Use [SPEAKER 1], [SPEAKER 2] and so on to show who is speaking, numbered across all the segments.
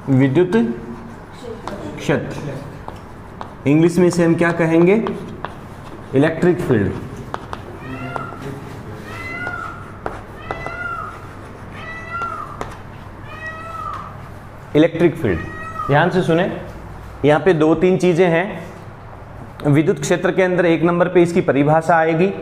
[SPEAKER 1] विद्युत क्षेत्र, इंग्लिश में इसे हम क्या कहेंगे? Electric field. इलेक्ट्रिक फील्ड, ध्यान से सुने, यहां पे दो तीन चीजें हैं। विद्युत क्षेत्र के अंदर एक नंबर पे इसकी परिभाषा आएगी,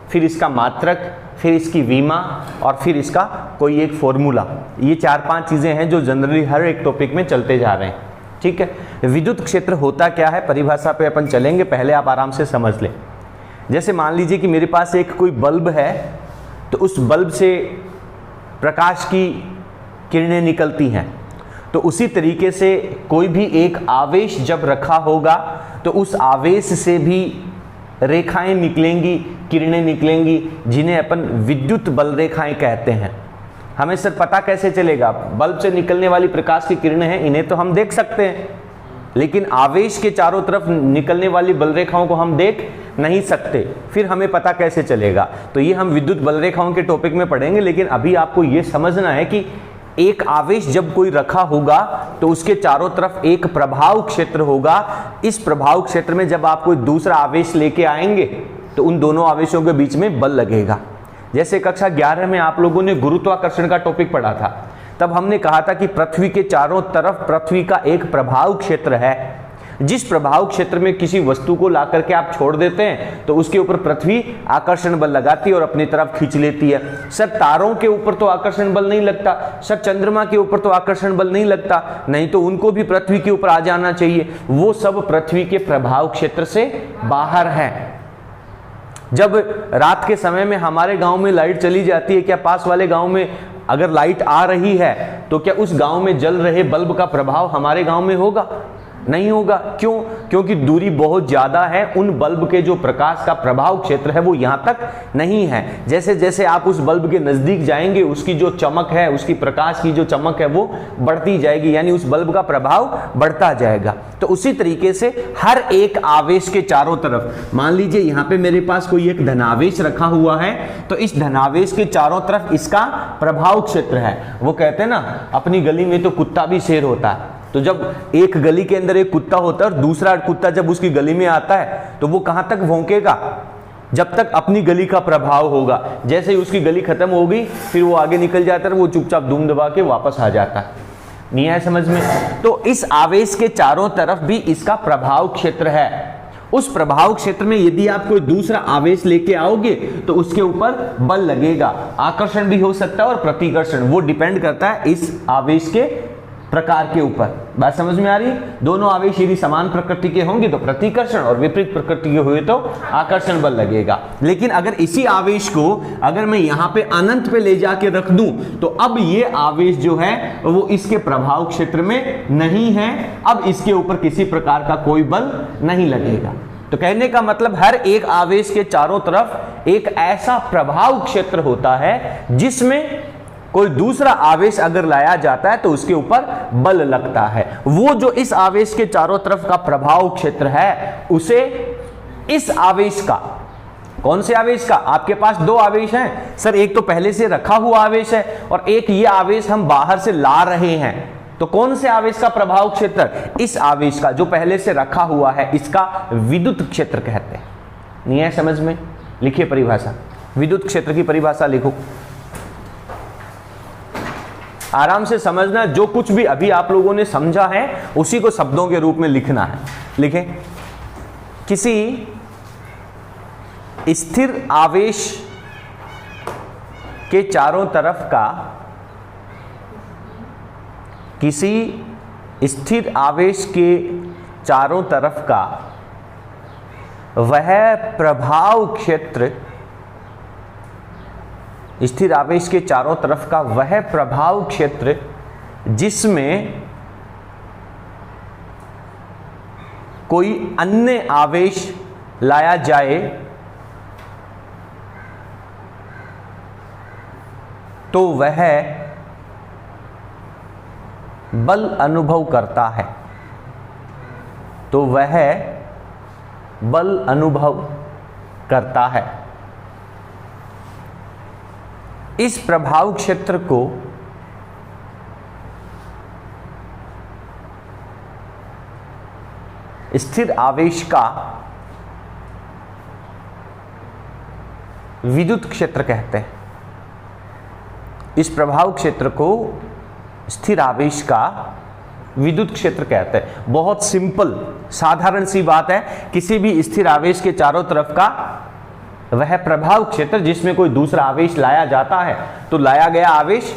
[SPEAKER 1] फिर इसका मात्रक, फिर इसकी विमा और फिर इसका कोई एक फॉर्मूला। ये चार पांच चीजें हैं जो जनरली हर एक टॉपिक में चलते जा रहे हैं। ठीक है, विद्युत क्षेत्र होता क्या है, परिभाषा पे अपन चलेंगे, पहले आप आराम से समझ लें। जैसे मान लीजिए कि मेरे पास एक कोई बल्ब है, तो उस बल्ब से प्रकाश की किरणें निकलती हैं, तो उसी तरीके से कोई भी एक आवेश जब रखा होगा तो उस आवेश से भी रेखाएं निकलेंगी, किरणें निकलेंगी, जिन्हें अपन विद्युत बल रेखाएं कहते हैं। हमें सर पता कैसे चलेगा? बल्ब से निकलने वाली प्रकाश की किरणें हैं, इन्हें तो हम देख सकते हैं, लेकिन आवेश के चारों तरफ निकलने वाली बल रेखाओं को हम देख नहीं सकते। फिर हमें पता कैसे चलेगा? तो ये हम विद्युत बल रेखाओं के टॉपिक में पढ़ेंगे, लेकिन अभी आपको ये समझना है कि एक आवेश जब कोई रखा होगा तो उसके चारों तरफ एक प्रभाव क्षेत्र होगा। इस प्रभाव क्षेत्र में जब आप कोई दूसरा आवेश लेके आएंगे तो उन दोनों आवेशों के बीच में बल लगेगा। जैसे कक्षा 11 में आप लोगों ने गुरुत्वाकर्षण का टॉपिक पढ़ा था, तब हमने कहा था कि पृथ्वी के चारों तरफ पृथ्वी का एक प्रभाव क्षेत्र है। जिस प्रभाव क्षेत्र में किसी वस्तु को ला करके आप छोड़ देते हैं तो उसके ऊपर पृथ्वी आकर्षण बल लगाती है और अपनी तरफ खींच लेती है। सर तारों के ऊपर तो आकर्षण बल नहीं लगता, सर चंद्रमा के ऊपर तो आकर्षण बल नहीं लगता, नहीं तो उनको भी पृथ्वी के ऊपर आ जाना चाहिए। वो सब पृथ्वी के प्रभाव क्षेत्र से बाहर है। जब रात के समय में हमारे गांव में लाइट चली जाती है, क्या पास वाले गांव में अगर लाइट आ रही है तो क्या उस गांव में जल रहे बल्ब का प्रभाव हमारे गांव में होगा? नहीं होगा। क्यों? क्योंकि दूरी बहुत ज्यादा है, उन बल्ब के जो प्रकाश का प्रभाव क्षेत्र है वो यहां तक नहीं है। जैसे जैसे आप उस बल्ब के नजदीक जाएंगे उसकी जो चमक है, उसकी प्रकाश की जो चमक है वो बढ़ती जाएगी, यानी उस बल्ब का प्रभाव बढ़ता जाएगा। तो उसी तरीके से हर एक आवेश के चारों तरफ, मान लीजिए यहां पे मेरे पास कोई एक धनावेश रखा हुआ है, तो इस धनावेश के चारों तरफ इसका प्रभाव क्षेत्र है। वो कहते हैं ना, अपनी गली में तो कुत्ता भी शेर होता है। तो जब एक गली के अंदर एक कुत्ता होता है और दूसरा कुत्ता जब उसकी गली में आता है तो वो कहां तक भौंकेगा? जब तक अपनी गली का प्रभाव होगा। जैसे ही उसकी गली खत्म होगी फिर वो आगे निकल जाता है, वो चुपचाप धूम दबा के वापस आ जाता है। नहीं आया समझ में? तो इस आवेश के चारों तरफ भी इसका प्रभाव क्षेत्र है। उस प्रभाव क्षेत्र में यदि आप कोई दूसरा आवेश लेके आओगे तो उसके ऊपर बल लगेगा। आकर्षण भी हो सकता है और प्रतिकर्षण, वो डिपेंड करता है इस आवेश के प्रकार के ऊपर। बात समझ में आ रही? दोनों आवेश यदि समान प्रकृति के होंगे तो प्रतिकर्षण, और विपरीत प्रकृति के हुए तो आकर्षण बल लगेगा। लेकिन अगर इसी आवेश को अगर मैं यहां पे अनंत पे ले जाके रख दूं तो अब ये आवेश जो है वो इसके प्रभाव क्षेत्र में नहीं है, अब इसके ऊपर किसी प्रकार का कोई बल नहीं लगेगा। तो कहने का मतलब हर एक आवेश के चारों तरफ एक ऐसा प्रभाव क्षेत्र होता है जिसमें कोई दूसरा आवेश अगर लाया जाता है तो उसके ऊपर बल लगता है। वो जो इस आवेश के चारों तरफ का प्रभाव क्षेत्र है उसे इस आवेश का, कौन से आवेश का? आपके पास दो आवेश हैं सर, एक तो पहले से रखा हुआ आवेश है और एक ये आवेश हम बाहर से ला रहे हैं। तो कौन से आवेश का प्रभाव क्षेत्र? इस आवेश का जो पहले से रखा हुआ है, इसका विद्युत क्षेत्र कहते हैं। नहीं है समझ में? लिखिए परिभाषा, विद्युत क्षेत्र की परिभाषा लिखो, आराम से समझना। जो कुछ भी अभी आप लोगों ने समझा है उसी को शब्दों के रूप में लिखना है। लिखें, किसी स्थिर आवेश के चारों तरफ का, किसी स्थिर आवेश के चारों तरफ का वह प्रभाव क्षेत्र, स्थिर आवेश के चारों तरफ का वह प्रभाव क्षेत्र जिसमें कोई अन्य आवेश लाया जाए तो वह बल अनुभव करता है, तो वह बल अनुभव करता है। इस प्रभाव क्षेत्र को स्थिर आवेश का विद्युत क्षेत्र कहते हैं। इस प्रभाव क्षेत्र को स्थिर आवेश का विद्युत क्षेत्र कहते हैं। बहुत सिंपल साधारण सी बात है, किसी भी स्थिर आवेश के चारों तरफ का वह प्रभाव क्षेत्र जिसमें कोई दूसरा आवेश लाया जाता है तो लाया गया आवेश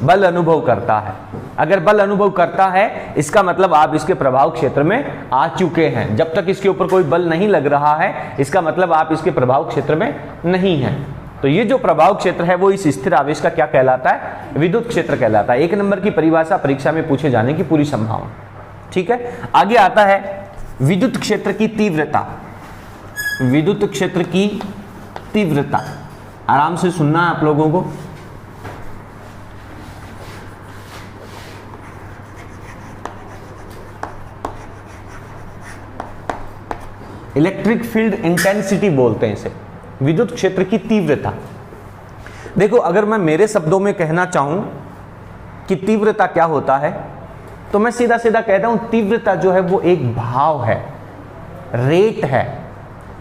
[SPEAKER 1] बल अनुभव करता है। अगर बल अनुभव करता है इसका मतलब आप इसके प्रभाव क्षेत्र में आ चुके हैं। जब तक इसके ऊपर कोई बल नहीं लग रहा है इसका मतलब आप इसके प्रभाव क्षेत्र में नहीं हैं। तो ये जो प्रभाव क्षेत्र है वो इस स्थिर आवेश का क्या कहलाता है? विद्युत क्षेत्र कहलाता है। 1 नंबर की परिभाषा परीक्षा में पूछे जाने की पूरी संभावना। ठीक है, आगे आता है विद्युत क्षेत्र की तीव्रता। विद्युत क्षेत्र की तीव्रता आराम से सुनना है आप लोगों को। इलेक्ट्रिक फील्ड इंटेंसिटी बोलते हैं इसे, विद्युत क्षेत्र की तीव्रता। देखो, अगर मैं मेरे शब्दों में कहना चाहूं कि तीव्रता क्या होता है तो मैं सीधा सीधा कहता हूं तीव्रता जो है वो एक भाव है, रेट है।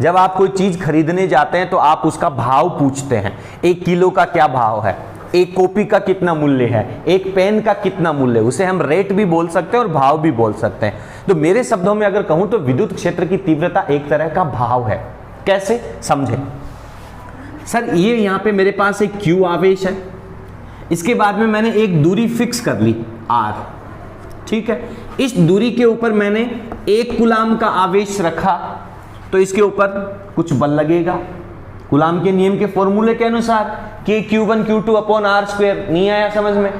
[SPEAKER 1] जब आप कोई चीज खरीदने जाते हैं तो आप उसका भाव पूछते हैं। 1 किलो का क्या भाव है, एक कॉपी का कितना मूल्य है, एक पेन का कितना मूल्य है, उसे हम रेट भी बोल सकते हैं और भाव भी बोल सकते हैं। तो मेरे शब्दों में अगर कहूं तो विद्युत क्षेत्र की तीव्रता एक तरह का भाव है। कैसे समझे? सर, ये यहां पे मेरे पास एक Q आवेश है, इसके बाद में मैंने एक दूरी फिक्स कर ली R, ठीक है। इस दूरी के ऊपर मैंने 1 कूलाम का आवेश रखा तो इसके ऊपर कुछ बल लगेगा कूलाम के नियम के फॉर्मूले के अनुसार, कि Q1 Q2 अपॉन R²। नहीं आया समझ में?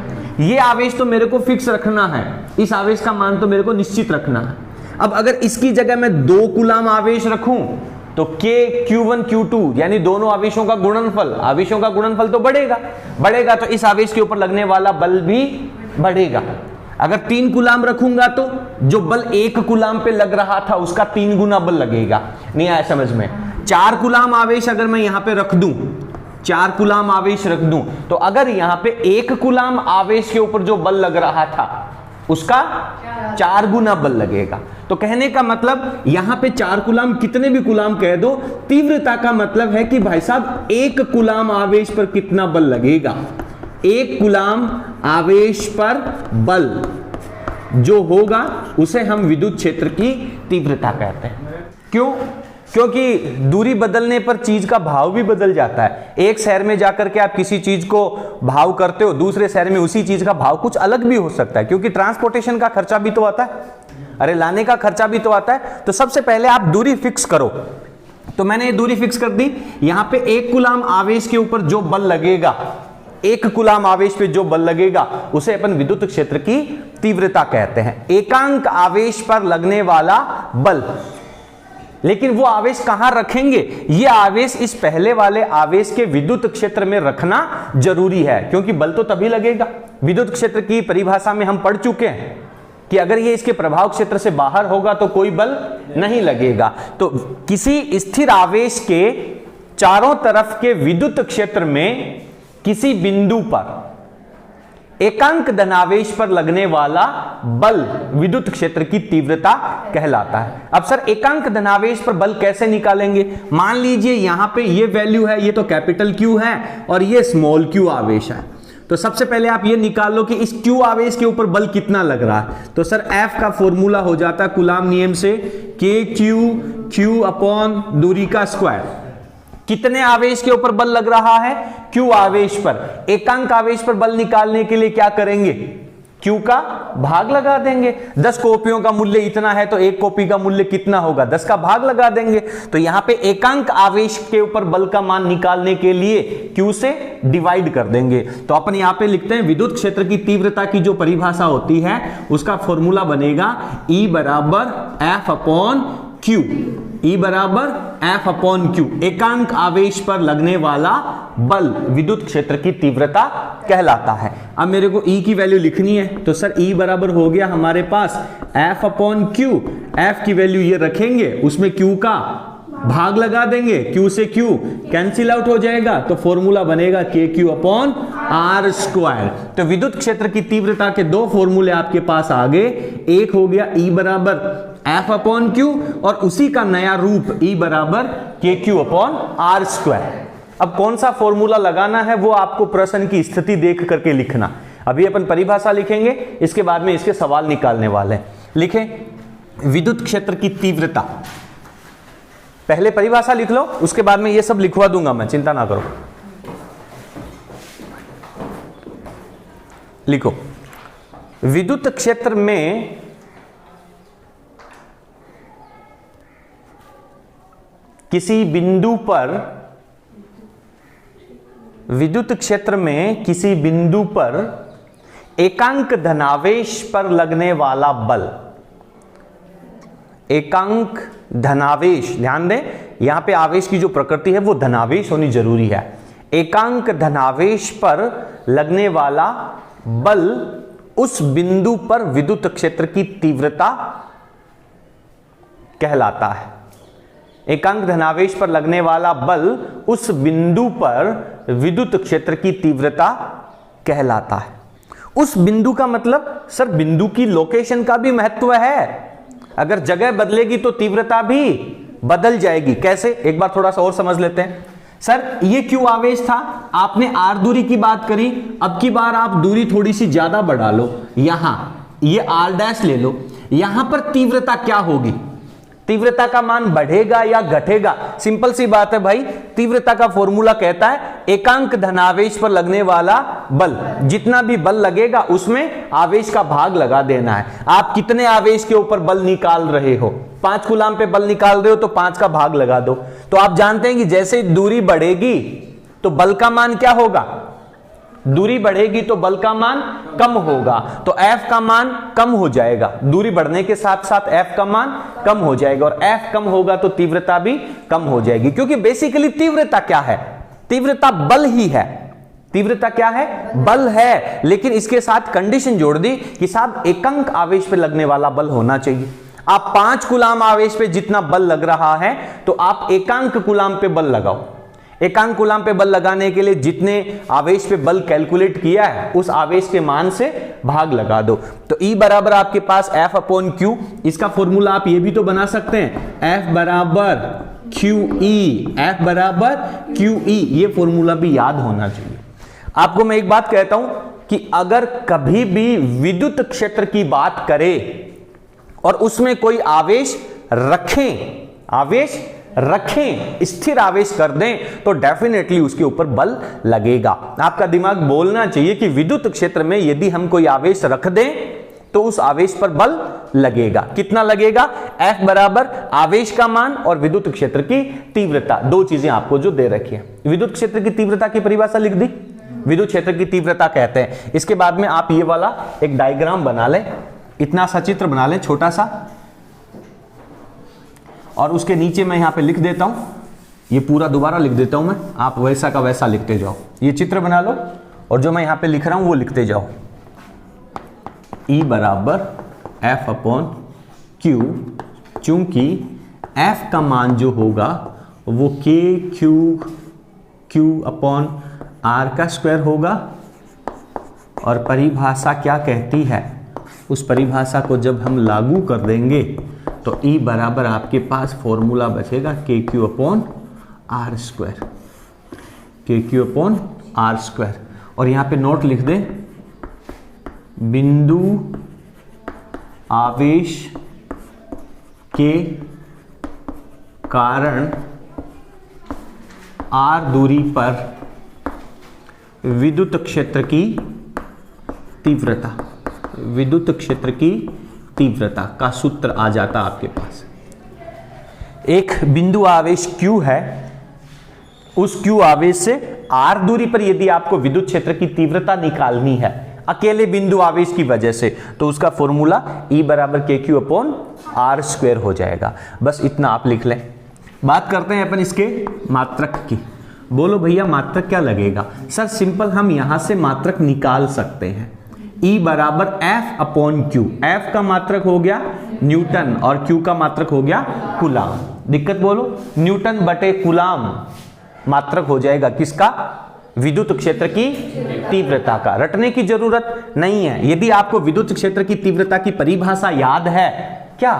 [SPEAKER 1] ये आवेश तो मेरे को फिक्स रखना है, इस आवेश का मान तो मेरे को निश्चित रखना है। अब अगर इसकी जगह मैं 2 कूलाम आवेश रखूं तो Q1 Q2 यानी दोनों आवेशों का गुणनफल तो बढ़ेगा तो इस आवेश के ऊपर लगने वाला बल भी बढ़ेगा। अगर 3 कूलाम रखूंगा तो जो बल 1 कूलाम पे लग रहा था उसका 3 गुना बल लगेगा। नहीं आया समझ में? 4 कूलाम आवेश अगर मैं यहां पे रख दूं, 4 कूलाम आवेश रख दूं तो अगर यहां पे 1 कूलाम आवेश के ऊपर जो बल लग रहा था उसका 4 गुना बल लगेगा। तो कहने का मतलब यहां पे 4 कूलाम, कितने भी कूलाम कह दो, तीव्रता का मतलब है कि भाई साहब 1 कूलाम आवेश पर कितना बल लगेगा। 1 कूलाम आवेश पर बल जो होगा उसे हम विद्युत क्षेत्र की तीव्रता कहते हैं। क्यों? क्योंकि दूरी बदलने पर चीज का भाव भी बदल जाता है। एक शहर में जाकर के आप किसी चीज को भाव करते हो, दूसरे शहर में उसी चीज का भाव कुछ अलग भी हो सकता है, क्योंकि ट्रांसपोर्टेशन का खर्चा भी तो आता है, अरे लाने का खर्चा भी तो आता है। तो सबसे पहले आप दूरी फिक्स करो। तो मैंने ये दूरी फिक्स कर दी। यहां पे 1 कूलाम आवेश के ऊपर जो बल लगेगा, 1 कूलाम आवेश पे जो बल लगेगा उसे अपन विद्युत क्षेत्र की तीव्रता कहते हैं। एकांक आवेश पर लगने वाला बल। लेकिन वो आवेश कहां रखेंगे? ये आवेश इस पहले वाले आवेश के विद्युत क्षेत्र में रखना जरूरी है, क्योंकि बल तो तभी लगेगा। विद्युत क्षेत्र की परिभाषा में हम पढ़ चुके हैं कि अगर ये इसके प्रभाव क्षेत्र से बाहर होगा तो कोई बल नहीं लगेगा। तो किसी स्थिर आवेश के चारों तरफ के विद्युत क्षेत्र में किसी बिंदु पर एकांक धनावेश पर लगने वाला बल विद्युत क्षेत्र की तीव्रता कहलाता है। अब सर, एकांक धनावेश पर बल कैसे निकालेंगे? मान लीजिए यहां पे ये वैल्यू है, ये तो कैपिटल Q है और ये स्मॉल q आवेश है। तो सबसे पहले आप ये निकाल लो कि इस Q आवेश के ऊपर बल कितना लग रहा है। तो सर F का फॉर्मूला हो जाता है कूलाम नियम से, Q अपॉन दूरी का स्क्वायर। कितने आवेश के ऊपर बल लग रहा है? Q आवेश पर। एकांक आवेश पर बल निकालने के लिए क्या करेंगे? Q का भाग लगा देंगे। 10 कॉपियों का मूल्य इतना है तो 1 कॉपी का मूल्य कितना होगा? 10 का भाग लगा देंगे। तो यहां पे एकांक आवेश के ऊपर बल का मान निकालने के लिए Q से डिवाइड कर देंगे। तो अपन यहां पे लिखते हैं विद्युत क्षेत्र की तीव्रता की जो परिभाषा होती है उसका फॉर्मूला बनेगा E बराबर F अपॉन Q। E बराबर F अपॉन Q, एकांक आवेश पर लगने वाला बल विद्युत क्षेत्र की तीव्रता कहलाता है। अब मेरे को E की वैल्यू लिखनी है, तो सर E बराबर हो गया हमारे पास F अपॉन Q। F की वैल्यू ये रखेंगे, उसमें Q का भाग लगा देंगे, Q से Q कैंसिल आउट हो जाएगा, तो फॉर्मूला बनेगा KQ अपॉन R²। तो विद्युत क्षेत्र की तीव्रता के 2 फॉर्मूले आपके पास आ गए। एक हो गया E बराबर F अपॉन क्यू और उसी का नया रूप E बराबर के क्यू अपॉन आर स्क्वायर। अब कौन सा फॉर्मूला लगाना है वो आपको प्रश्न की स्थिति देख करके लिखना। अभी अपन परिभाषा लिखेंगे, इसके बाद में इसके सवाल निकालने वाले हैं। लिखें विद्युत क्षेत्र की तीव्रता, पहले परिभाषा लिख लो, उसके बाद में ये सब लिखवा दूंगा मैं, चिंता ना करो। लिखो विद्युत क्षेत्र में किसी बिंदु पर, विद्युत क्षेत्र में किसी बिंदु पर एकांक धनावेश पर लगने वाला बल, एकांक धनावेश, ध्यान दें यहां पे आवेश की जो प्रकृति है वो धनावेश होनी जरूरी है। एकांक धनावेश पर लगने वाला बल उस बिंदु पर विद्युत क्षेत्र की तीव्रता कहलाता है। एकांक धनावेश पर लगने वाला बल उस बिंदु पर विद्युत क्षेत्र की तीव्रता कहलाता है। उस बिंदु का मतलब सर बिंदु की लोकेशन का भी महत्व है। अगर जगह बदलेगी तो तीव्रता भी बदल जाएगी। कैसे, एक बार थोड़ा सा और समझ लेते हैं। सर ये क्यों आवेश था, आपने आर दूरी की बात करी, अब की बार आप दूरी थोड़ी सी ज्यादा बढ़ा लो, यहां ये आर डैश ले लो, यहां पर तीव्रता क्या होगी, तीव्रता का मान बढ़ेगा या घटेगा? सिंपल सी बात है भाई, तीव्रता का फॉर्मूला कहता है एकांक धनावेश पर लगने वाला बल, जितना भी बल लगेगा उसमें आवेश का भाग लगा देना है। आप कितने आवेश के ऊपर बल निकाल रहे हो, 5 कूलाम पे बल निकाल रहे हो तो 5 का भाग लगा दो। तो आप जानते हैं कि जैसे दूरी बढ़ेगी तो बल का मान क्या होगा, दूरी बढ़ेगी तो बल का मान कम होगा, तो F का मान कम हो जाएगा। दूरी बढ़ने के साथ साथ F का मान कम हो जाएगा और F कम होगा तो तीव्रता भी कम हो जाएगी। क्योंकि बेसिकली तीव्रता क्या है, तीव्रता बल ही है। तीव्रता क्या है, बल है, लेकिन इसके साथ कंडीशन जोड़ दी कि साहब एकांक आवेश पे लगने वाला बल होना चाहिए। आप 5 कूलाम आवेश पे जितना बल लग रहा है तो आप एकांक कूलाम पे बल लगाओ। एकांक कूलाम पे बल लगाने के लिए जितने आवेश पे बल कैलकुलेट किया है उस आवेश के मान से भाग लगा दो। तो E बराबर आपके पास F अपॉन Q, इसका फॉर्मूला आप ये भी तो बना सकते हैं, F बराबर QE, F बराबर QE, ये फॉर्मूला भी याद होना चाहिए। आपको मैं एक बात कहता हूं कि अगर कभी भी विद्युत क्षेत्र की बात करें और उसमें कोई आवेश रखें, स्थिर आवेश कर दें तो डेफिनेटली उसके ऊपर बल लगेगा। आपका दिमाग बोलना चाहिए कि विद्युत क्षेत्र में यदि हम कोई आवेश रख दें तो उस आवेश पर बल लगेगा। कितना लगेगा, F बराबर आवेश का मान और विद्युत क्षेत्र की तीव्रता, दो चीजें आपको जो दे रखी है। विद्युत क्षेत्र की तीव्रता की परिभाषा लिख दी, विद्युत क्षेत्र की तीव्रता कहते हैं। इसके बाद में आप ये वाला एक डायग्राम बना लें, इतना सा चित्र बना लें छोटा सा, और उसके नीचे मैं यहां पे लिख देता हूं, ये पूरा दोबारा लिख देता हूं मैं, आप वैसा का वैसा लिखते जाओ। ये चित्र बना लो और जो मैं यहां पे लिख रहा हूं वो लिखते जाओ। E बराबर F अपॉन Q, चूंकि F का मान जो होगा वो Q अपॉन R का स्क्वायर होगा, और परिभाषा क्या कहती है, उस परिभाषा को जब हम लागू कर देंगे तो E बराबर आपके पास फॉर्मूला बचेगा KQ upon R square, KQ upon R square. और यहां पे नोट लिख दें, बिंदु आवेश के कारण R दूरी पर विद्युत क्षेत्र की तीव्रता, विद्युत क्षेत्र की तीव्रता का सूत्र आ जाता आपके पास। एक बिंदु आवेश Q है, उस Q आवेश से R दूरी पर यदि आपको विद्युत क्षेत्र की तीव्रता निकालनी है अकेले बिंदु आवेश की वजह से, तो उसका फॉर्मूला E बराबर KQ अपॉन आर स्क्वायर हो जाएगा। बस इतना आप लिख लें। बात करते हैं अपन इसके मात्रक की। बोलो भैया मात्रक क्या लगेगा? सर सिंपल हम यहां से मात्रक निकाल सकते हैं। E बराबर F अपॉन Q, F का मात्रक हो गया न्यूटन और Q का मात्रक हो गया कूलाम। दिक्कत बोलो, न्यूटन बटे कूलाम मात्रक हो जाएगा किसका? विद्युत क्षेत्र की तीव्रता का। रटने की जरूरत नहीं है। यदि आपको विद्युत क्षेत्र की तीव्रता की परिभाषा याद है क्या?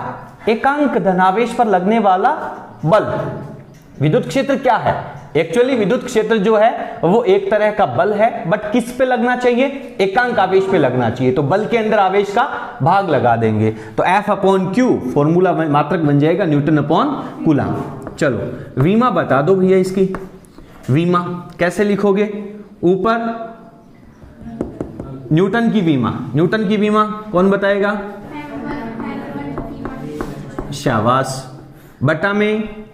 [SPEAKER 1] एकांक धनावेश पर लगने वाला बल। विद्युत क्षेत्र क्या है? एक्चुअली विद्युत क्षेत्र जो है वो एक तरह का बल है, बट किस पे लगना चाहिए? एकांक आवेश पे लगना चाहिए। तो बल के अंदर आवेश का भाग लगा देंगे, तो F/Q फॉर्मूला मात्रक बन जाएगा N/कूलम। चलो वीमा बता दो भैया, इसकी वीमा कैसे लिखोगे? ऊपर न्यूटन की वीमा, न्यूटन की वीमा कौन बताएगा? शाबाश। बटा में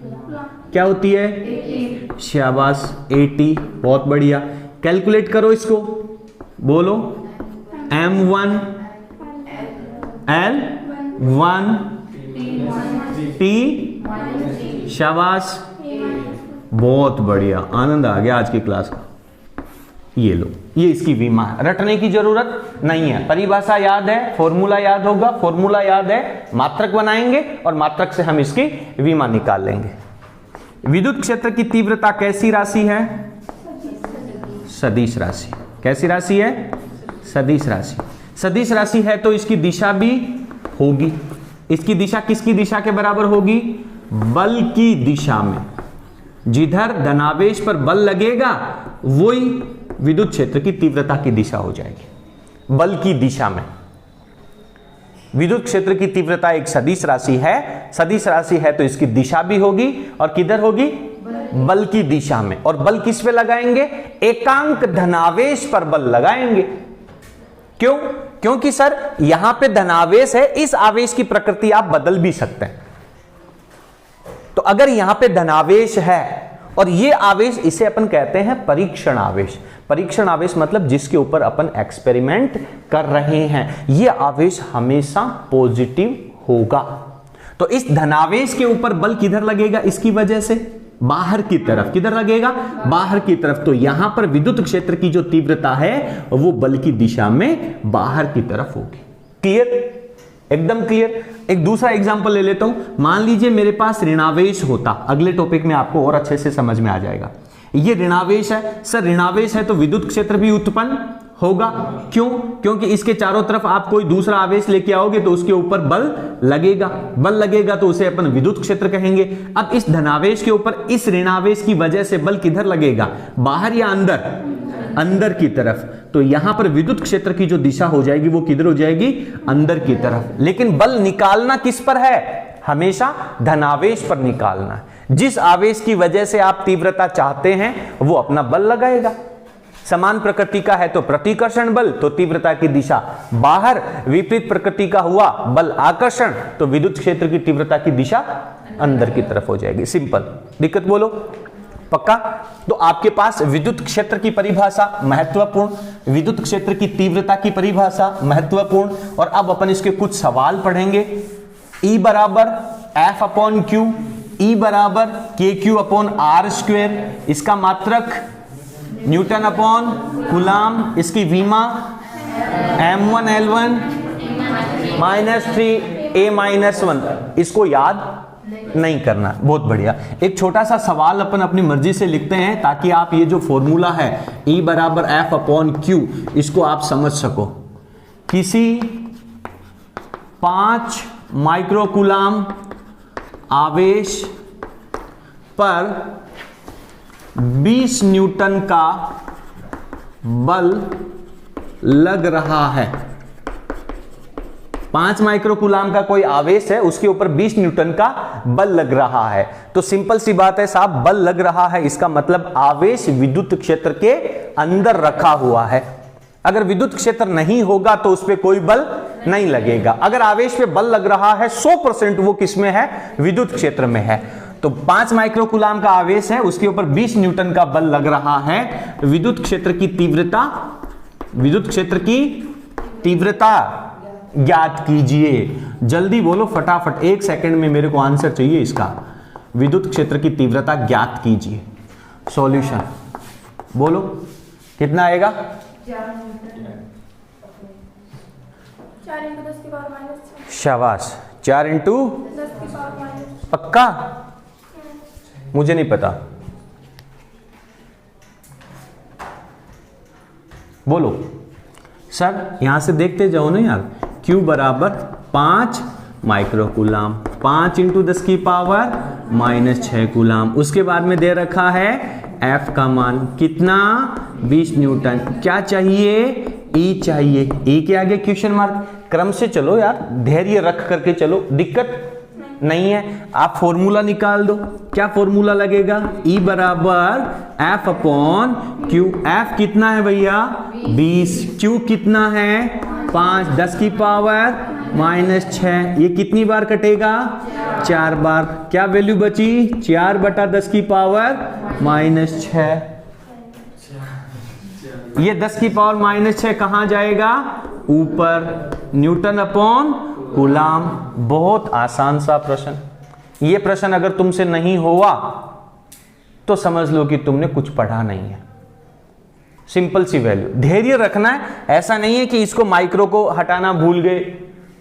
[SPEAKER 1] क्या होती है? शाबाश 80, बहुत बढ़िया। कैलकुलेट करो इसको, बोलो M1 L1 T। शाबाश, बहुत बढ़िया, आनंद आ गया आज की क्लास का। ये लो, ये इसकी वीमा है, रटने की जरूरत नहीं है। परिभाषा याद है, फॉर्मूला याद होगा, फॉर्मूला याद है, मात्रक बनाएंगे और मात्रक से हम इसकी वीमा निकाल लेंगे। विद्युत क्षेत्र की तीव्रता कैसी राशि है? सदिश राशि। कैसी राशि है? सदिश राशि। सदिश राशि है तो इसकी दिशा भी होगी। इसकी दिशा किसकी दिशा के बराबर होगी? बल की दिशा में। जिधर धनावेश पर बल लगेगा वही विद्युत क्षेत्र की तीव्रता की दिशा हो जाएगी, बल की दिशा में। विद्युत क्षेत्र की तीव्रता एक सदिश राशि है, सदिश राशि है तो इसकी दिशा भी होगी, और किधर होगी? बल की दिशा में। और बल किस पे लगाएंगे? एकांक धनावेश पर बल लगाएंगे। क्यों? क्योंकि सर यहां पे धनावेश है, इस आवेश की प्रकृति आप बदल भी सकते हैं। तो अगर यहां पे धनावेश है और ये आवेश, इसे अपन कहते हैं परीक्षण आवेश। परीक्षण आवेश मतलब जिसके ऊपर अपन एक्सपेरिमेंट कर रहे हैं, ये आवेश हमेशा पॉजिटिव होगा। तो इस धनावेश के ऊपर बल किधर लगेगा? इसकी वजह से बाहर की तरफ। किधर लगेगा? बाहर की तरफ। तो यहां पर विद्युत क्षेत्र की जो तीव्रता है वो बल की दिशा में बाहर की तरफ होगी। क्लियर? एकदम क्लियर। एक दूसरा एग्जांपल ले लेता हूं। मान लीजिए मेरे पास ऋणावेश होता, अगले टॉपिक में आपको और अच्छे से समझ में आ जाएगा। ये ऋणावेश है सर, ऋणावेश है तो विद्युत क्षेत्र भी उत्पन्न होगा। क्यों? क्योंकि इसके चारों तरफ आप कोई दूसरा आवेश लेके आओगे तो उसके ऊपर बल लगेगा। बल लगेगा तो उसे अपन विद्युत क्षेत्र कहेंगे। अब इस धनावेश के ऊपर इस ऋणावेश की वजह से बल किधर लगेगा? बाहर या अंदर? अंदर की तरफ। तो यहां पर विद्युत क्षेत्र की जो दिशा हो जाएगी वो किधर हो जाएगी? अंदर की तरफ। लेकिन बल निकालना किस पर है? हमेशा धनावेश पर निकालना है। जिस आवेश की वजह से आप तीव्रता चाहते हैं वो अपना बल लगाएगा। समान प्रकृति का है तो प्रतिकर्षण बल, तो तीव्रता की दिशा बाहर। विपरीत प्रकृति का हुआ बल आकर्षण, तो विद्युत क्षेत्र की तीव्रता की दिशा अंदर की तरफ हो जाएगी। सिंपल। दिक्कत बोलो? पक्का? तो आपके पास विद्युत क्षेत्र की परिभाषा महत्वपूर्ण, विद्युत क्षेत्र की तीव्रता की परिभाषा महत्वपूर्ण, और अब अपन इसके कुछ सवाल पढ़ेंगे। E बराबर F/Q, E बराबर KQ/R², इसका मात्रक N/कूलम, इसकी वीमा M1 L1 -3A-1। इसको याद नहीं करना। बहुत बढ़िया। एक छोटा सा सवाल अपन अपनी मर्जी से लिखते हैं ताकि आप ये जो फॉर्मूला है E बराबर F/Q, इसको आप समझ सको। किसी 5 माइक्रोकूलम आवेश पर 20 न्यूटन का बल लग रहा है। 5 माइक्रोकूलम का कोई आवेश है, उसके ऊपर 20 न्यूटन का बल लग रहा है। तो सिंपल सी बात है साहब, बल लग रहा है इसका मतलब आवेश विद्युत क्षेत्र के अंदर रखा हुआ है। अगर विद्युत क्षेत्र नहीं होगा तो उस पर कोई बल नहीं लगेगा। अगर आवेश पे बल लग रहा है 100%, वो किसमें है? विद्युत क्षेत्र में है। तो 5 माइक्रोकूलम का आवेश है, उसके ऊपर 20 न्यूटन का बल लग रहा है। विद्युत क्षेत्र की तीव्रता, विद्युत क्षेत्र की तीव्रता ज्ञात कीजिए। जल्दी बोलो फटाफट, 1 सेकंड में मेरे को आंसर चाहिए इसका। विद्युत क्षेत्र की तीव्रता ज्ञात कीजिए। सॉल्यूशन बोलो कितना आएगा?
[SPEAKER 2] 4 × 10⁻⁻⁶।
[SPEAKER 1] शाबाश। 4 ×
[SPEAKER 2] 10⁻⁻⁻।
[SPEAKER 1] पक्का? मुझे नहीं पता, बोलो सर। यहां से देखते जाओ ना यार। Q बराबर 5 माइक्रोकूलम, 5 इंटू 10 की पावर -6 कूलाम। उसके बाद में दे रखा है F का मान कितना 20 न्यूटन। क्या चाहिए E चाहिए। E के आगे क्वेश्चन मार्क। क्रम से चलो यार, धैर्य रख करके चलो, दिक्कत नहीं है। आप फॉर्मूला निकाल दो। क्या फॉर्मूला लगेगा? E बराबर F अपॉन Q। F कितना है भैया 20, Q कितना है 5, 10 की पावर -6। ये कितनी बार कटेगा? 4 बार। क्या वैल्यू बची? 4 बटा 10 की पावर -6। ये 10 की पावर -6 कहां जाएगा? ऊपर। Newton upon coulomb. बहुत आसान सा प्रश्न। ये प्रश्न अगर तुमसे नहीं हुआ तो समझ लो कि तुमने कुछ पढ़ा नहीं है। सिंपल सी वैल्यू। धैर्य रखना है। ऐसा नहीं है कि इसको माइक्रो को हटाना भूल गए।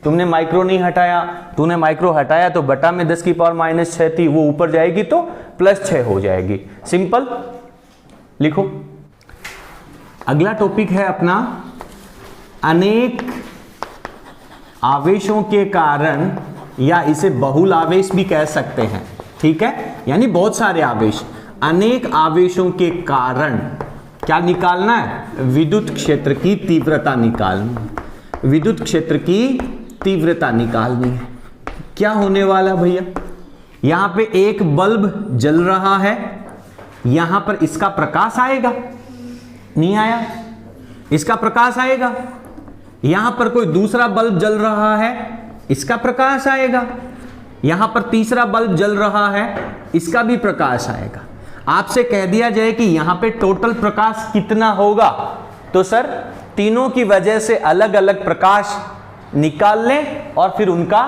[SPEAKER 1] तुमने माइक्रो नहीं हटाया, तूने माइक्रो हटाया तो बटा में 10 की पावर -6 थी, वो ऊपर जाएगी तो +6 हो जाएगी। सिंपल। लिखो। अगला टॉपिक है अपना अनेक आवेशों के कारण, या इसे बहुल आवेश भी कह सकते हैं, ठीक है, यानी बहुत सारे आवेश। अनेक आवेशों के कारण क्या निकालना है? विद्युत क्षेत्र की तीव्रता निकालनी। विद्युत क्षेत्र की तीव्रता निकालनी है। क्या होने वाला भैया? यहां पे एक बल्ब जल रहा है, यहां पर इसका प्रकाश आएगा, नहीं आया? इसका प्रकाश आएगा। यहां पर कोई दूसरा बल्ब जल रहा है, इसका प्रकाश आएगा। यहां पर तीसरा बल्ब जल रहा है, इसका भी प्रकाश आएगा। आपसे कह दिया जाए कि यहां पे टोटल प्रकाश कितना होगा, तो सर तीनों की वजह से अलग अलग प्रकाश निकाल लें और फिर उनका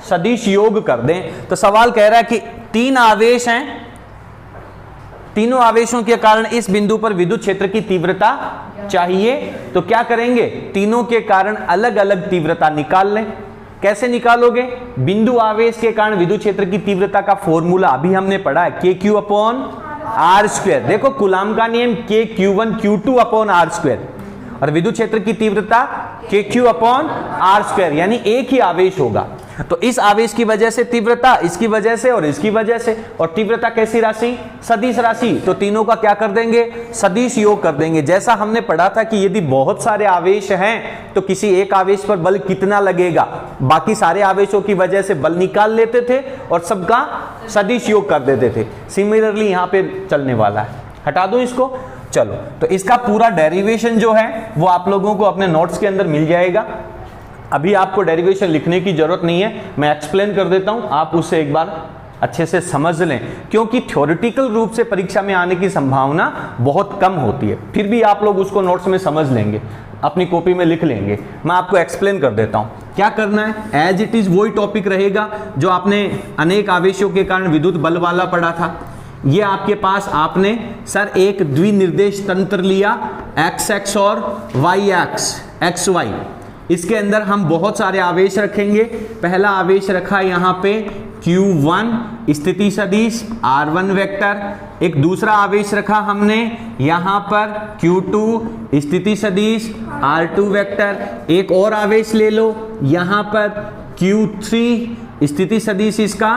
[SPEAKER 1] सदिश योग कर दें। तो सवाल कह रहा है कि 3 आवेश हैं, तीनों आवेशों के कारण इस बिंदु पर विद्युत क्षेत्र की तीव्रता चाहिए। तो क्या करेंगे? तीनों के कारण अलग अलग तीव्रता निकाल लें। कैसे निकालोगे? बिंदु आवेश के कारण विद्युत क्षेत्र की तीव्रता का फॉर्मूला अभी हमने पढ़ा है, KQ अपॉन R²। देखो कूलाम का नियम KQ1 Q2 अपॉन R², और विद्युत क्षेत्र की तीव्रता KQ अपॉन R², यानी एक ही आवेश होगा। तो इस आवेश की वजह से तीव्रता, इसकी वजह से और इसकी वजह से, और तीव्रता कैसी राशि? सदिश राशि। तो तीनों का क्या कर देंगे? सदिश योग कर देंगे। जैसा हमने पढ़ा था कि यदि बहुत सारे आवेश हैं तो किसी एक आवेश पर बल कितना लगेगा, बाकी सारे आवेशों की वजह से बल निकाल लेते थे और सबका सदिश योग कर देते थे। सिमिलरली यहां पे चलने वाला है। हटा दो इसको। चलो, तो इसका पूरा डेरिवेशन जो है वो आप लोगों को अपने नोट्स के अंदर मिल जाएगा। अभी आपको डेरिवेशन लिखने की जरूरत नहीं है, मैं एक्सप्लेन कर देता हूं, आप उसे एक बार अच्छे से समझ लें, क्योंकि थ्योरेटिकल रूप से परीक्षा में आने की संभावना बहुत कम होती है। फिर भी आप लोग उसको नोट्स में समझ लेंगे, अपनी कॉपी में लिख लेंगे। मैं आपको एक्सप्लेन कर देता हूं क्या करना है। एज इट इज वही टॉपिक रहेगा जो आपने अनेक आवेशों के कारण विद्युत बल वाला पढ़ा था। ये आपके पास, आपने सर एक द्विनिर्देश तंत्र लिया, एक्स एक्स और वाई एक्स, एक्स वाई। इसके अंदर हम बहुत सारे आवेश रखेंगे। पहला आवेश रखा यहां पे Q1 स्थिति सदिश R1 वेक्टर। एक दूसरा आवेश रखा हमने यहां पर Q2 स्थिति सदिश R2 वेक्टर। एक और आवेश ले लो यहां पर Q3 स्थिति सदिश इसका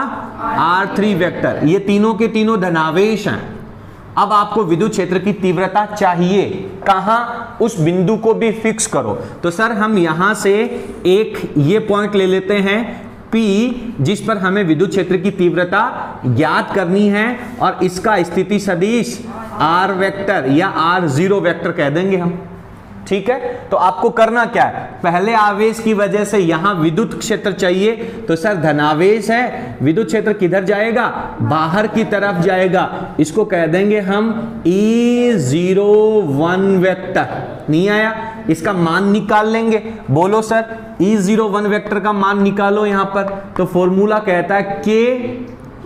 [SPEAKER 1] R3 वेक्टर। ये तीनों के तीनों धनावेश हैं। अब आपको विद्युत क्षेत्र की तीव्रता चाहिए, कहां? उस बिंदु को भी फिक्स करो। तो सर हम यहां से एक ये पॉइंट ले लेते हैं P, जिस पर हमें विद्युत क्षेत्र की तीव्रता ज्ञात करनी है, और इसका स्थिति सदिश R वेक्टर या R0 वेक्टर कह देंगे हम। ठीक है, तो आपको करना क्या है? पहले आवेश की वजह से यहां विद्युत क्षेत्र चाहिए, तो सर धनावेश है, विद्युत क्षेत्र किधर जाएगा? बाहर की तरफ जाएगा। इसको कह देंगे हम E01 वेक्टर। नहीं आया? इसका मान निकाल लेंगे। बोलो सर, E01 वेक्टर का मान निकालो यहां पर। तो फॉर्मूला कहता है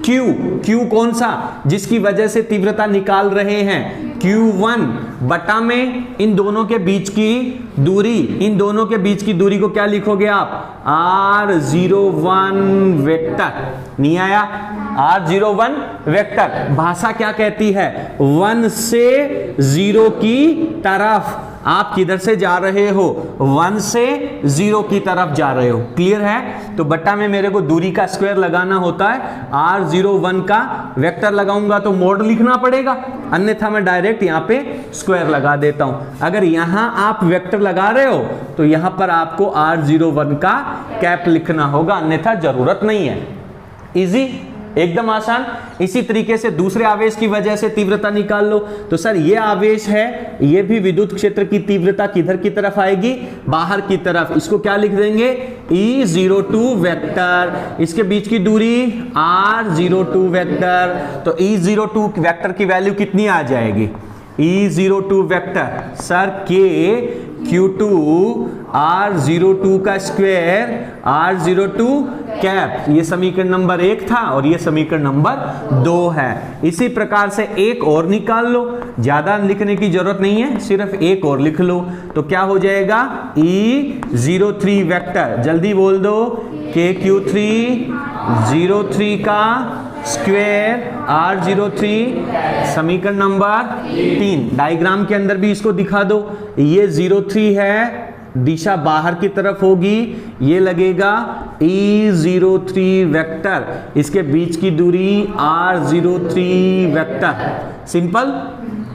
[SPEAKER 1] Q कौन सा? जिसकी वजह से तीव्रता निकाल रहे हैं, Q1 बटा में इन दोनों के बीच की दूरी। इन दोनों के बीच की दूरी को क्या लिखोगे आप? R01 vector. नहीं आया? R01 vector. भाषा क्या कहती है? 1 से 0 की तरफ आप किधर से जा रहे हो, 1 से 0 की तरफ जा रहे हो। क्लियर है? तो बट्टा में मेरे को दूरी का स्क्वायर लगाना होता है, r01 का वेक्टर लगाऊंगा तो मोड लिखना पड़ेगा, अन्यथा मैं डायरेक्ट यहाँ पे स्क्वायर लगा देता हूं। अगर यहां आप वेक्टर लगा रहे हो तो यहां पर आपको r01 का कैप लिखना होगा, अन्यथा जरूरत नहीं है। इजी, एकदम आसान। इसी तरीके से दूसरे आवेश की वजह से तीव्रता निकाल लो। तो सर ये आवेश है, ये भी विद्युत क्षेत्र की तीव्रता किधर की तरफ आएगी, बाहर की तरफ। इसको क्या लिख देंगे, E02 वेक्टर। इसके बीच की दूरी R02 वेक्टर। तो E02 वेक्टर की वैल्यू कितनी आ जाएगी, E02 vector sir K Q2 R02 का स्क्वायर R02 कैप। ये समीकरण नंबर 1 था और ये समीकरण नंबर 2 है। इसी प्रकार से एक और निकाल लो, ज्यादा लिखने की जरूरत नहीं है, सिर्फ एक और लिख लो। तो क्या हो जाएगा, E03 वेक्टर, जल्दी बोल दो, KQ3 03 का स्क्वायर R03, समीकरण नंबर 3। डायग्राम के अंदर भी इसको दिखा दो, ये 03 है, दिशा बाहर की तरफ होगी, ये लगेगा E03 वेक्टर, इसके बीच की दूरी R03 वेक्टर। सिंपल।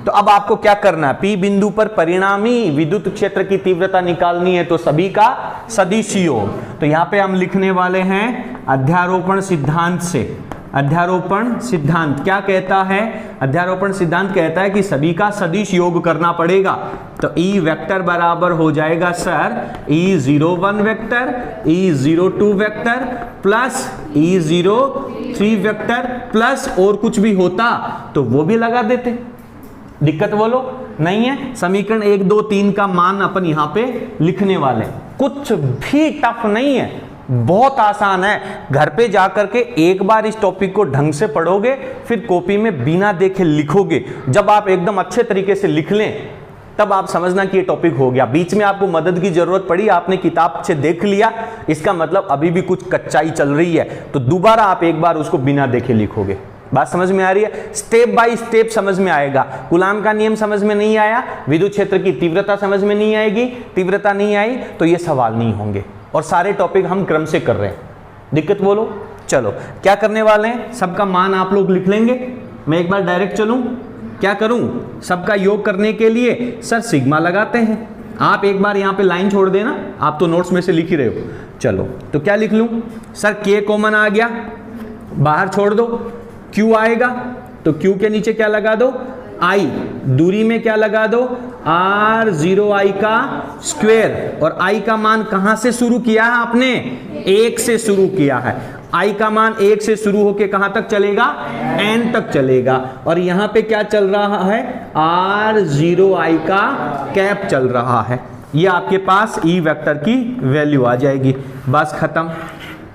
[SPEAKER 1] तो अब आपको क्या करना है, P बिंदु पर परिणामी विद्युत क्षेत्र की तीव्रता निकालनी है, तो सभी का सदिश योग। तो यहां पे हम लिखने वाले हैं अध्यारोपण सिद्धांत से। अध्यारोपण सिद्धांत क्या कहता है, अध्यारोपण सिद्धांत कहता है कि सभी का सदिश योग करना पड़ेगा। तो E वेक्टर बराबर हो जाएगा sir E01 vector, E02 vector plus E03 vector plus और कुछ भी होता तो वो भी लगा देते, दिक्कत बोलो नहीं है। समीकरण 1 2 3 का मान अपन यहां पे लिखने वाले, कुछ भी टफ नहीं है, बहुत आसान है। घर पे जाकर के एक बार इस टॉपिक को ढंग से पढ़ोगे, फिर कॉपी में बिना देखे लिखोगे। जब आप एकदम अच्छे तरीके से लिख लें तब आप समझना कि ये टॉपिक हो गया। बीच में आपको मदद की जरूरत पड़ी, आपने किताब से देख लिया, इसका मतलब अभी भी कुछ कच्चाई चल रही है, तो दोबारा आप एक बार उसको बिना देखे लिखोगे। बात समझ में आ रही है? स्टेप बाय स्टेप समझ में आएगा। कूलाम का नियम समझ में नहीं आया, विद्युत क्षेत्र की तीव्रता समझ में नहीं आएगी, तीव्रता नहीं आई तो ये सवाल नहीं होंगे। और सारे टॉपिक हम क्रम से कर रहे हैं, दिक्कत बोलो। चलो क्या करने वाले हैं, सबका मान आप लोग लिख लेंगे। मैं एक बार डायरेक्ट चलूं, क्या करूं, सबका योग करने के लिए सर सिग्मा लगाते हैं। आप एक बार यहां पे लाइन छोड़ देना, आप तो नोट्स में से लिख ही रहे हो। चलो तो क्या लिख लूं सर, K कॉमन आ गया, बाहर छोड़ दो, Q आएगा तो Q के नीचे क्या लगा दो, I, दूरी में क्या लगा दो, R0I का स्क्वायर। और I का मान कहां से शुरू किया है आपने, 1 से शुरू किया है। I का मान 1 से शुरू होके कहां तक चलेगा, N तक चलेगा। और यहां पे क्या चल रहा है, R0I का कैप चल रहा है। ये आपके पास E वेक्टर की वैल्यू आ जाएगी, बस खत्म।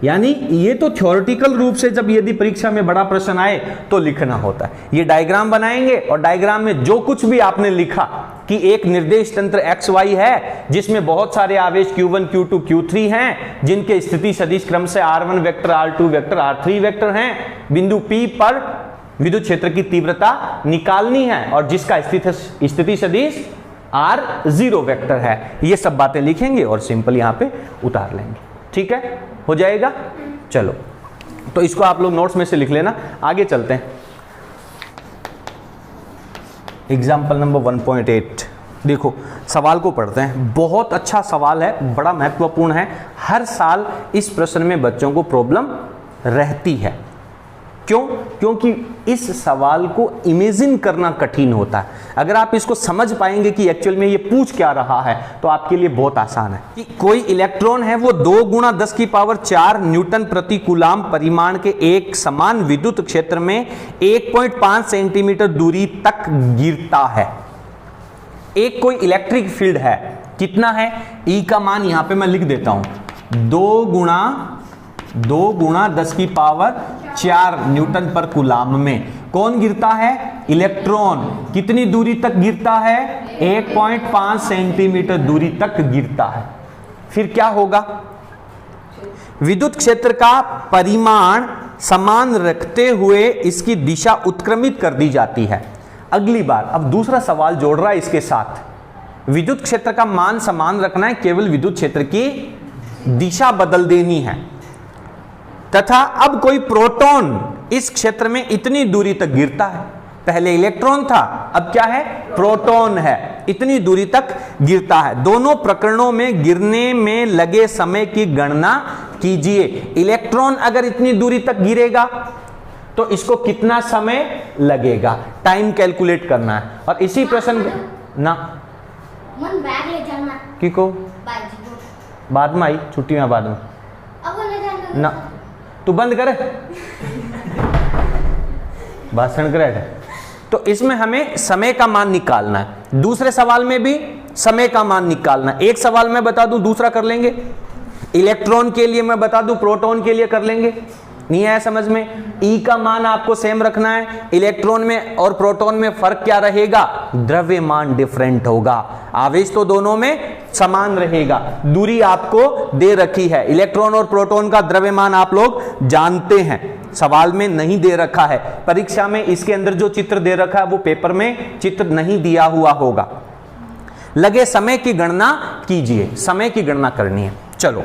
[SPEAKER 1] यानी ये तो थ्योरेटिकल रूप से जब यदि परीक्षा में बड़ा प्रश्न आए तो लिखना होता है। ये डायग्राम बनाएंगे और डायग्राम में जो कुछ भी आपने लिखा कि एक निर्देश तंत्र XY है जिसमें बहुत सारे आवेश Q1 Q2 Q3 हैं, जिनके स्थिति सदिश क्रम से R1 vector, R2 vector, R3 vector हैं। बिंदु P पर विद्युत क्षेत्र की तीव्रता निकालनी है और जिसका स्थिति सदिश R0 वेक्टर है। ये सब बातें लिखेंगे और सिंपल यहां पे उतार लेंगे, ठीक है, हो जाएगा। चलो तो इसको आप लोग नोट्स में से लिख लेना। आगे चलते हैं, एग्जाम्पल नंबर 1.8। देखो सवाल को पढ़ते हैं, बहुत अच्छा सवाल है, बड़ा महत्वपूर्ण है। हर साल इस प्रश्न में बच्चों को प्रॉब्लम रहती है। क्यों? क्योंकि इस सवाल को इमेजिन करना कठिन होता है। अगर आप इसको समझ पाएंगे कि एक्चुअल में ये पूछ क्या रहा है तो आपके लिए बहुत आसान है। कि कोई इलेक्ट्रॉन है वो 2 × 10⁴ न्यूटन प्रति कूलाम परिमाण के एक समान विद्युत क्षेत्र में 1.5 सेंटीमीटर दूरी तक गिरता है। एक कोई इलेक्ट्रिक फील्ड है, कितना है, E का मान यहां पे मैं लिख देता हूं, 2 × 10⁴ न्यूटन पर कूलाम में कौन गिरता है, इलेक्ट्रॉन। कितनी दूरी तक गिरता है, 1.5 सेंटीमीटर दूरी तक गिरता है। फिर क्या होगा, विद्युत क्षेत्र का परिमाण समान रखते हुए इसकी दिशा उत्क्रमित कर दी जाती है। अगली बार अब दूसरा सवाल जोड़ रहा है इसके साथ, विद्युत क्षेत्र का मान समान रखना है, केवल विद्युत क्षेत्र की दिशा बदल देनी है। तथा अब कोई प्रोटॉन इस क्षेत्र में इतनी दूरी तक गिरता है, पहले इलेक्ट्रॉन था, अब क्या है, प्रोटॉन है, इतनी दूरी तक गिरता है। दोनों प्रकरणों में गिरने में लगे समय की गणना कीजिए। इलेक्ट्रॉन अगर इतनी दूरी तक गिरेगा तो इसको कितना समय लगेगा, टाइम कैलकुलेट करना है। और इसी प्रश्न ना
[SPEAKER 3] मन बैग ले जाना
[SPEAKER 1] की को
[SPEAKER 3] बाजी को
[SPEAKER 1] बाद में आई, छुट्टी में बाद में
[SPEAKER 3] अब ले जाना
[SPEAKER 1] ना, तू बंद करे भाषण करे। तो इसमें हमें समय का मान निकालना है। दूसरे सवाल में भी समय का मान निकालना है। एक सवाल मैं बता दूं, दूसरा कर लेंगे। इलेक्ट्रॉन के लिए मैं बता दूं, प्रोटॉन के लिए कर लेंगे। नहीं आया समझ में? ई का मान आपको सेम रखना है। इलेक्ट्रॉन में और प्रोटॉन में फर्क क्या रहेगा, द्रव्यमान डिफरेंट होगा। आवेश तो दोनों में समान रहेगा। दूरी आपको दे रखी है। इलेक्ट्रॉन और प्रोटॉन का द्रव्यमान आप लोग जानते हैं, सवाल में नहीं दे रखा है। परीक्षा में इसके अंदर जो चित्र दे रखा है वो पेपर में चित्र नहीं दिया हुआ होगा। लगे समय की गणना कीजिए, समय की गणना करनी है। चलो,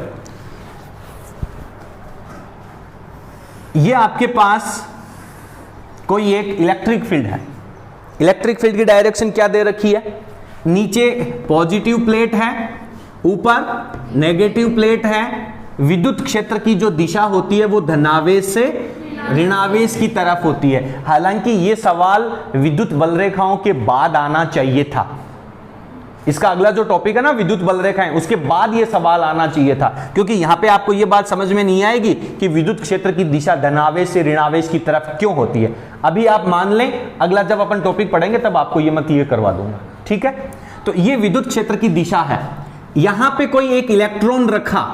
[SPEAKER 1] ये आपके पास कोई एक इलेक्ट्रिक फील्ड है। इलेक्ट्रिक फील्ड की डायरेक्शन क्या दे रखी है, नीचे पॉजिटिव प्लेट है, ऊपर नेगेटिव प्लेट है। विद्युत क्षेत्र की जो दिशा होती है वो धनावेश से ऋणावेश की तरफ होती है। हालांकि ये सवाल विद्युत बल रेखाओं के बाद आना चाहिए था। इसका अगला जो टॉपिक है ना विद्युत बल रेखाएं, उसके बाद ये सवाल आना चाहिए था, क्योंकि यहां पे आपको ये बात समझ में नहीं आएगी कि विद्युत क्षेत्र की दिशा धनावेश से ऋणावेश की तरफ क्यों होती है। अभी आप मान लें, अगला जब अपन टॉपिक पढ़ेंगे तब आपको ये मैं क्लियर करवा दूंगा, ठीक है। तो ये विद्युत क्षेत्र की दिशा है। यहां पे कोई एक इलेक्ट्रॉन रखा,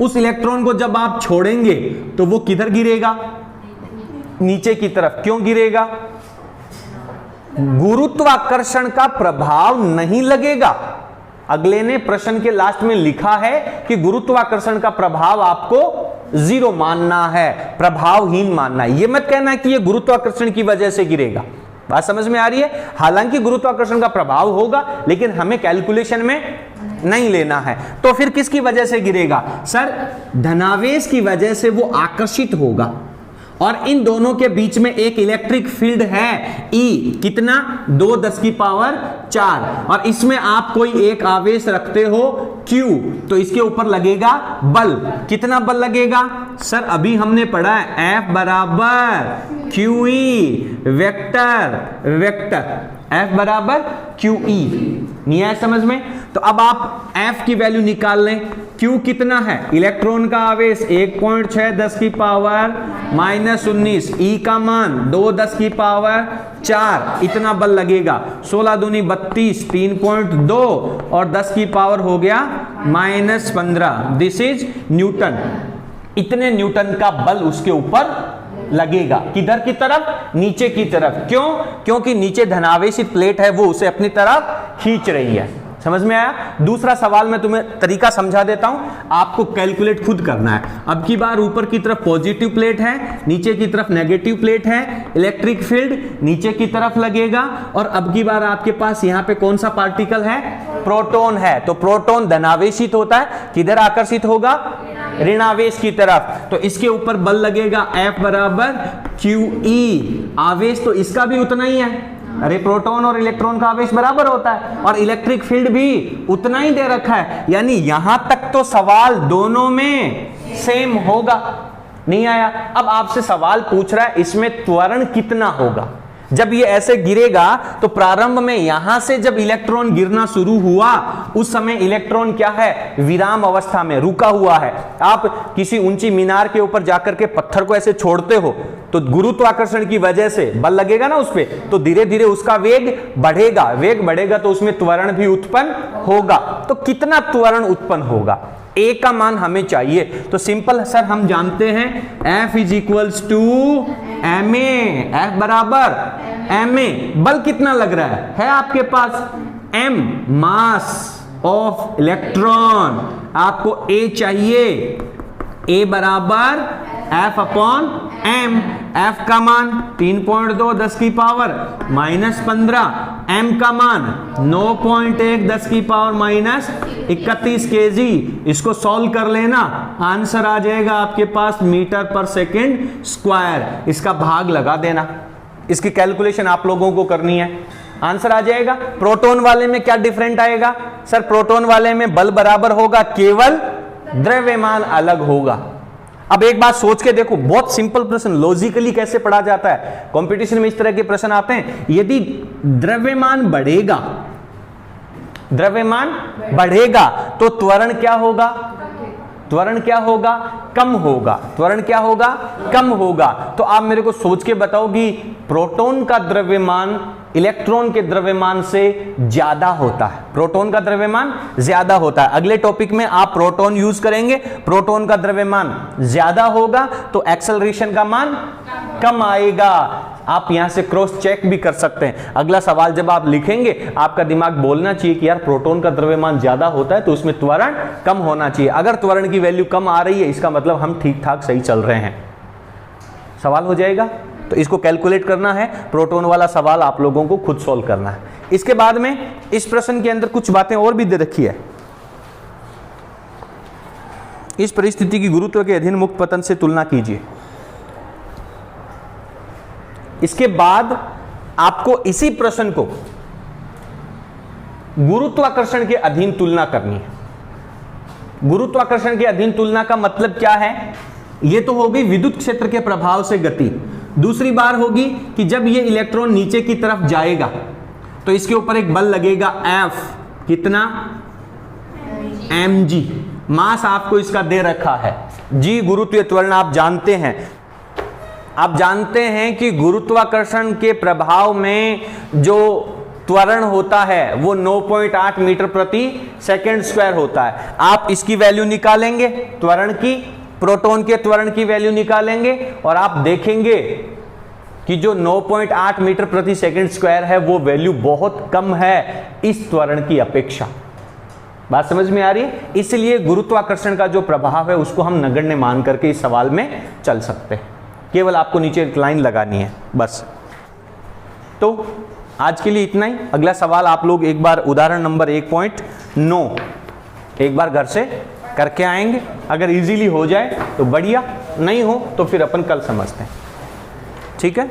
[SPEAKER 1] उस इलेक्ट्रॉन को जब आप छोड़ेंगे तो वो किधर गिरेगा, नीचे की तरफ। क्यों गिरेगा, गुरुत्वाकर्षण का प्रभाव नहीं लगेगा। अगले ने प्रश्न के लास्ट में लिखा है कि गुरुत्वाकर्षण का प्रभाव आपको जीरो मानना है, प्रभावहीन मानना है। यह मत कहना कि यह गुरुत्वाकर्षण की वजह से गिरेगा। बात समझ में आ रही है? हालांकि गुरुत्वाकर्षण का प्रभाव होगा, लेकिन हमें कैलकुलेशन में नहीं लेना है। तो फिर किसकी वजह से गिरेगा, सर धनावेश की वजह से वो आकर्षित होगा। और इन दोनों के बीच में एक इलेक्ट्रिक फील्ड है E, कितना, 2⁻⁴। और इसमें आप कोई एक आवेश रखते हो Q, तो इसके ऊपर लगेगा बल। कितना बल लगेगा, सर अभी हमने पढ़ा है F = QE vector vector, F = QE। नहीं आया समझ में? तो अब आप F की वैल्यू निकाल लें। Q कितना है, इलेक्ट्रॉन का आवेश 1.6 10⁻⁻⁹, E का मान 2⁻⁴, इतना बल लगेगा। 16 दूनी 32, 3.2 और 10 की पावर हो गया -15। This is Newton. इतने न्यूटन का बल उसके ऊपर लगेगा। किधर की तरफ, नीचे की तरफ। क्यों, क्योंकि नीचे धनावेशित प्लेट है, वो उसे अपनी तरफ खींच रही है। समझ में आया? दूसरा सवाल मैं तुम्हें तरीका समझा देता हूं, आपको कैलकुलेट खुद करना है। अब की बार ऊपर की तरफ पॉजिटिव प्लेट है, नीचे की तरफ नेगेटिव प्लेट है। इलेक्ट्रिक फील्ड नीचे की तरफ लगेगा। और अब की बार आपके पास यहां पे कौन सा पार्टिकल है, प्रोटॉन है। तो प्रोटॉन धनावेशित होता है, किधर आकर्षित होगा, ऋणावेश की तरफ। तो इसके ऊपर बल लगेगा F = QE। आवेश तो इसका भी उतना ही है, अरे प्रोटॉन और इलेक्ट्रॉन का आवेश बराबर होता है, और इलेक्ट्रिक फील्ड भी उतना ही दे रखा है। यानी यहां तक तो सवाल दोनों में सेम होगा। नहीं आया? अब आपसे सवाल पूछ रहा है इसमें त्वरण कितना होगा। जब ये ऐसे गिरेगा तो प्रारंभ में यहां से जब इलेक्ट्रॉन गिरना शुरू हुआ उस समय इलेक्ट्रॉन क्या है, विराम अवस्था में रुका हुआ है। आप किसी ऊंची मीनार के ऊपर जाकर के पत्थर को ऐसे छोड़ते हो तो गुरुत्वाकर्षण की वजह से बल लगेगा ना उस पे, तो धीरे धीरे उसका वेग बढ़ेगा। वेग बढ़ेगा तो उसमें त्वरण भी उत्पन्न होगा। तो कितना त्वरण उत्पन्न होगा, A का मान हमें चाहिए। तो सिंपल सर हम जानते हैं F = ma, F = ma। बल कितना लग रहा है आपके पास, m मास ऑफ इलेक्ट्रॉन। आपको A चाहिए, A = F/m। m, f का मान 3.2 10 की पावर -15, m का मान 9.1 10 की पावर -31 kg। इसको सॉल्व कर लेना, आंसर आ जाएगा आपके पास मीटर पर सेकंड स्क्वायर। इसका भाग लगा देना, इसकी कैलकुलेशन आप लोगों को करनी है, आंसर आ जाएगा। प्रोटॉन वाले में क्या डिफरेंट आएगा सर? प्रोटॉन वाले में बल बराबर होगा, केवल द्रव्यमान अलग होगा। अब एक बात सोच के देखो, बहुत सिंपल प्रश्न, लॉजिकली कैसे पढ़ा जाता है। कंपटीशन में इस तरह के प्रश्न आते हैं, यदि द्रव्यमान बढ़ेगा, द्रव्यमान बढ़ेगा तो त्वरण क्या होगा? त्वरण क्या होगा? कम होगा। त्वरण क्या होगा? कम होगा। तो आप मेरे को सोच के बताओ कि प्रोटॉन का द्रव्यमान इलेक्ट्रॉन के द्रव्यमान से ज्यादा होता है, प्रोटॉन का द्रव्यमान ज्यादा होता है। अगले टॉपिक में आप प्रोटॉन यूज करेंगे, प्रोटॉन का द्रव्यमान ज्यादा होगा तो एक्सेलरेशन का मान कम आएगा। आप यहां से क्रॉस चेक भी कर सकते हैं। अगला सवाल जब आप लिखेंगे, आपका दिमाग बोलना चाहिए कि यार प्रोटॉन का द्रव्यमान ज्यादा होता है तो उसमें त्वरण कम होना चाहिए। अगर त्वरण की वैल्यू कम आ रही है, इसका मतलब हम ठीक ठाक सही चल रहे हैं। सवाल हो जाएगा, तो इसको कैलकुलेट करना है। प्रोटॉन वाला सवाल आप लोगों को खुद सॉल्व करना है। इसके बाद में इस प्रश्न के अंदर कुछ बातें और भी दे रखी है। इस परिस्थिति की गुरुत्व के अधीन मुक्त पतन से तुलना कीजिए। इसके बाद आपको इसी प्रश्न को गुरुत्वाकर्षण के अधीन तुलना करनी है। गुरुत्वाकर्षण के अधीन तुलना का मतलब क्या है? यह तो होगी विद्युत क्षेत्र के प्रभाव से गति। दूसरी बार होगी कि जब ये इलेक्ट्रॉन नीचे की तरफ जाएगा तो इसके ऊपर एक बल लगेगा F, कितना? mg। मास आपको इसका दे रखा है। g गुरुत्वीय त्वरण आप जानते हैं। आप जानते हैं कि गुरुत्वाकर्षण के प्रभाव में जो त्वरण होता है वो 9.8 मीटर प्रति सेकंड स्क्वायर होता है। आप इसकी वैल्यू निकालेंगे, त्वरण की, प्रोटॉन के त्वरण की वैल्यू निकालेंगे और आप देखेंगे कि जो 9.8 मीटर प्रति सेकंड स्क्वायर है वो वैल्यू बहुत कम है इस त्वरण की अपेक्षा। बात समझ में आ रही है? इसलिए गुरुत्वाकर्षण का जो प्रभाव है उसको हम नगण्य मान करके इस सवाल में चल सकते हैं। केवल आपको नीचे एक लाइन लगानी है बस। तो आज के लिए इतना ही। अगला सवाल आप लोग एक बार उदाहरण नंबर 1.9 एक बार घर से करके आएंगे। अगर इजीली हो जाए तो बढ़िया, नहीं हो तो फिर अपन कल समझते हैं। ठीक है।